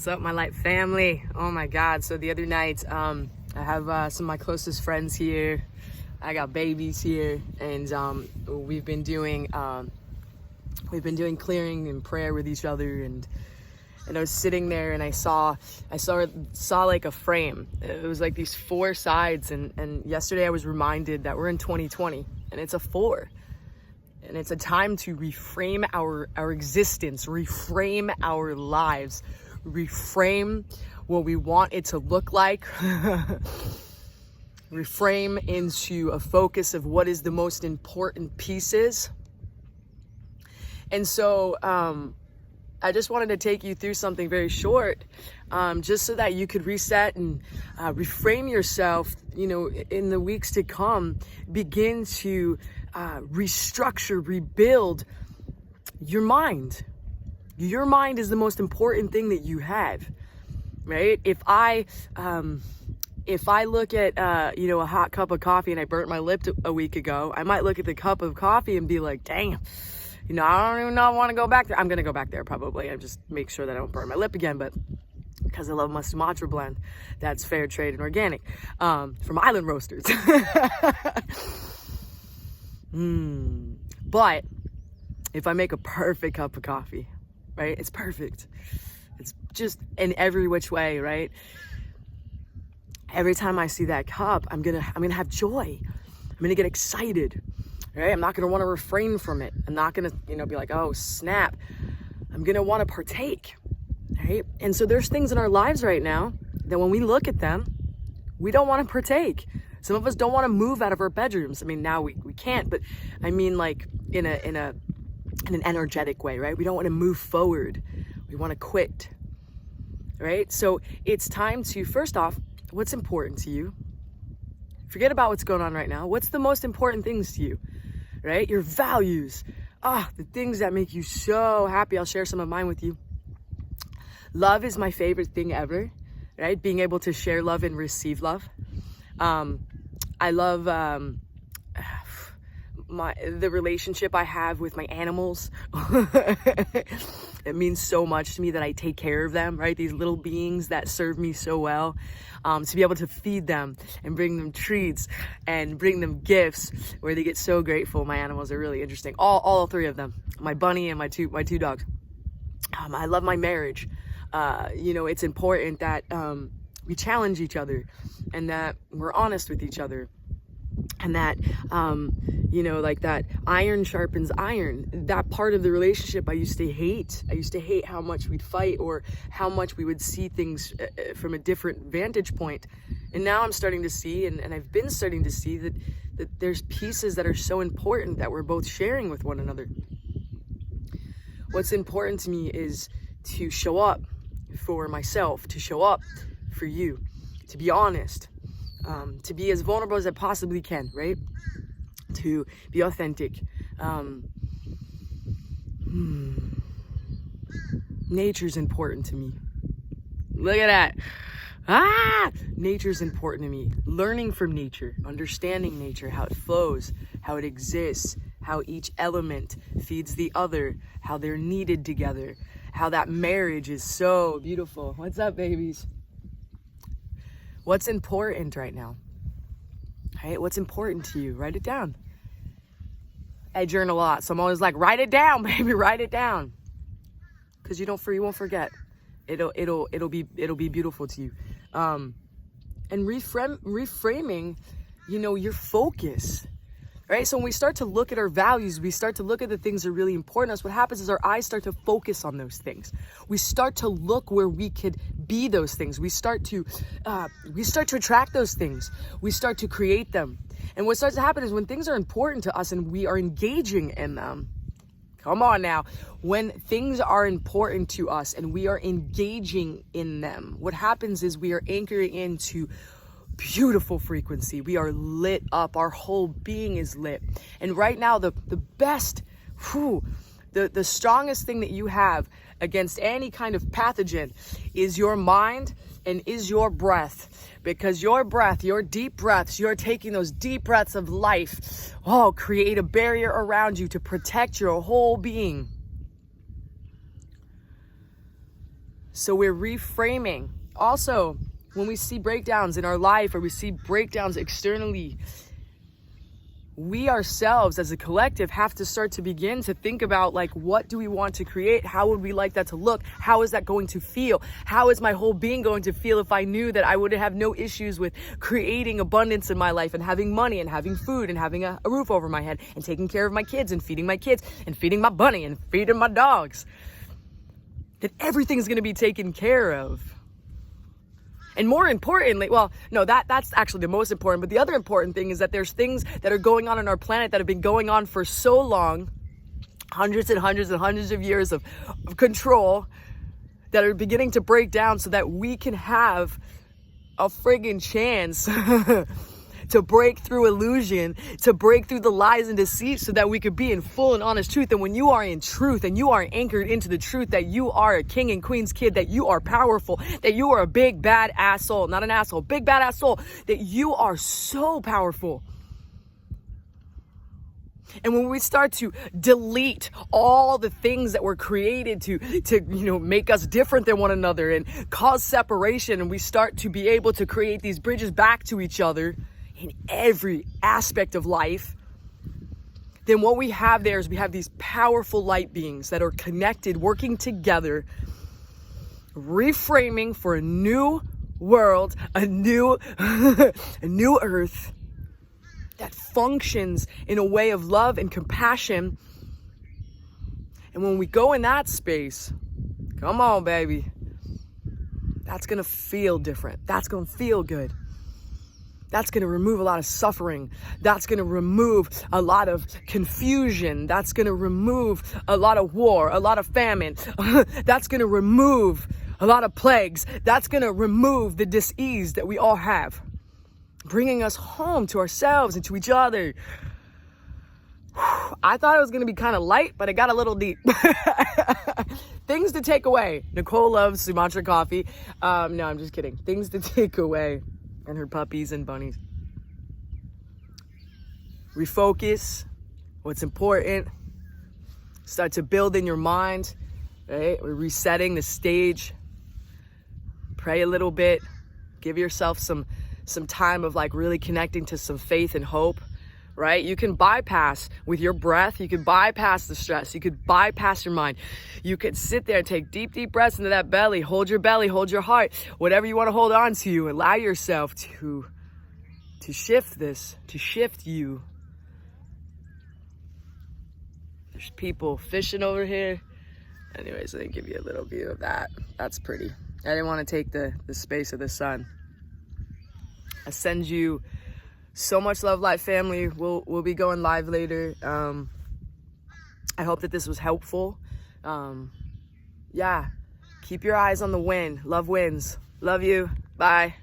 What's up, my light family? Oh my God. So the other night, I have some of my closest friends here. I got babies here, and we've been doing clearing and prayer with each other, and I was sitting there and I saw like a frame. It was like these four sides, and yesterday I was reminded that we're in 2020 and it's a 4. And it's a time to reframe our existence, reframe our lives, reframe what we want it to look like, reframe into a focus of what is the most important pieces. And so I just wanted to take you through something very short, just so that you could reset and reframe yourself, in the weeks to come, begin to restructure, rebuild your mind. Your mind is the most important thing that you have, right? If I look at, a hot cup of coffee and I burnt my lip a week ago, I might look at the cup of coffee and be like, damn, I don't even know I want to go back there. I'm going to go back there probably and just make sure that I don't burn my lip again. But because I love my Sumatra blend, that's fair trade and organic, from Island Roasters. But if I make a perfect cup of coffee, right? It's perfect. It's just in every which way, right? Every time I see that cup, I'm gonna have joy. I'm gonna get excited, right? I'm not gonna want to refrain from it. I'm not gonna, be like, oh snap. I'm gonna want to partake, right? And so there's things in our lives right now that when we look at them, we don't want to partake. Some of us don't want to move out of our bedrooms. I mean, now we can't, but I mean, like in an energetic way, right? We don't want to move forward. We want to quit, right? So it's time to, first off, what's important to you? Forget about what's going on right now. What's the most important things to you, right? Your values, the things that make you so happy. I'll share some of mine with you. Love is my favorite thing ever, right? Being able to share love and receive love. I love the relationship I have with my animals. It means so much to me that I take care of them, right? These little beings that serve me so well. To be able to feed them and bring them treats and bring them gifts where they get so grateful. My animals are really interesting. All 3 of them, my bunny and my two dogs. I love my marriage. It's important that we challenge each other and that we're honest with each other, and that, like that iron sharpens iron. That part of the relationship I used to hate. I used to hate how much we'd fight or how much we would see things from a different vantage point. And now I'm starting to see, and I've been starting to see that there's pieces that are so important that we're both sharing with one another. What's important to me is to show up for myself, to show up for you, to be honest, to be as vulnerable as I possibly can, right? To be authentic. Nature's important to me. Look at that. Nature's important to me. Learning from nature, understanding nature, how it flows, how it exists, how each element feeds the other, how they're needed together, how that marriage is so beautiful. What's up, babies? What's important right now? Right? What's important to you? Write it down. I journal a lot, so I'm always like, write it down, baby, write it down. Because you won't forget. It'll be beautiful to you. And reframing, your focus. Right? So when we start to look at our values, we start to look at the things that are really important to us, what happens is our eyes start to focus on those things. We start to look where we could be those things. We start to attract those things. We start to create them. And what starts to happen is when things are important to us and we are engaging in them, come on now, when things are important to us and we are engaging in them, what happens is we are anchoring into beautiful frequency. We are lit up. Our whole being is lit. And right now, the best, the strongest thing that you have against any kind of pathogen is your mind and is your breath. Because your breath, your deep breaths, you're taking those deep breaths of life, create a barrier around you to protect your whole being. So we're reframing. Also, when we see breakdowns in our life or we see breakdowns externally, we ourselves as a collective have to start to begin to think about, like, what do we want to create? How would we like that to look? How is that going to feel? How is my whole being going to feel if I knew that I would have no issues with creating abundance in my life and having money and having food and having a roof over my head and taking care of my kids and feeding my bunny and feeding my dogs? That everything's going to be taken care of. And more importantly, well, no, that's actually the most important. But the other important thing is that there's things that are going on our planet that have been going on for so long, hundreds and hundreds and hundreds of years of control, that are beginning to break down so that we can have a friggin' chance to break through illusion, to break through the lies and deceit so that we could be in full and honest truth. And when you are in truth and you are anchored into the truth that you are a king and queen's kid, that you are powerful, that you are a big bad ass soul, not an asshole, big bad ass soul, that you are so powerful. And when we start to delete all the things that were created to make us different than one another and cause separation, and we start to be able to create these bridges back to each other in every aspect of life, then what we have there is we have these powerful light beings that are connected, working together, reframing for a new world, a new earth that functions in a way of love and compassion. And when we go in that space, come on, baby, that's gonna feel different. That's gonna feel good. That's going to remove a lot of suffering. That's going to remove a lot of confusion. That's going to remove a lot of war, a lot of famine. That's going to remove a lot of plagues. That's going to remove the dis-ease that we all have, bringing us home to ourselves and to each other. I thought it was going to be kind of light, but it got a little deep. Things to take away. Nicole loves Sumatra coffee. No, I'm just kidding. Things to take away. And her puppies and bunnies. Refocus what's important. Start to build in your mind, right? We're resetting the stage. Pray a little bit. Give yourself some time of like really connecting to some faith and hope, right? You can bypass with your breath. You could bypass the stress. You could bypass your mind. You could sit there and take deep, deep breaths into that belly. Hold your belly, hold your heart. Whatever you want to hold on to, allow yourself to shift this, to shift you. There's people fishing over here. Anyways, let me give you a little view of that. That's pretty. I didn't want to take the space of the sun. I send you so much love, light family. We'll be going live later. I hope that this was helpful. Yeah, keep your eyes on the win. Love wins. Love you. Bye.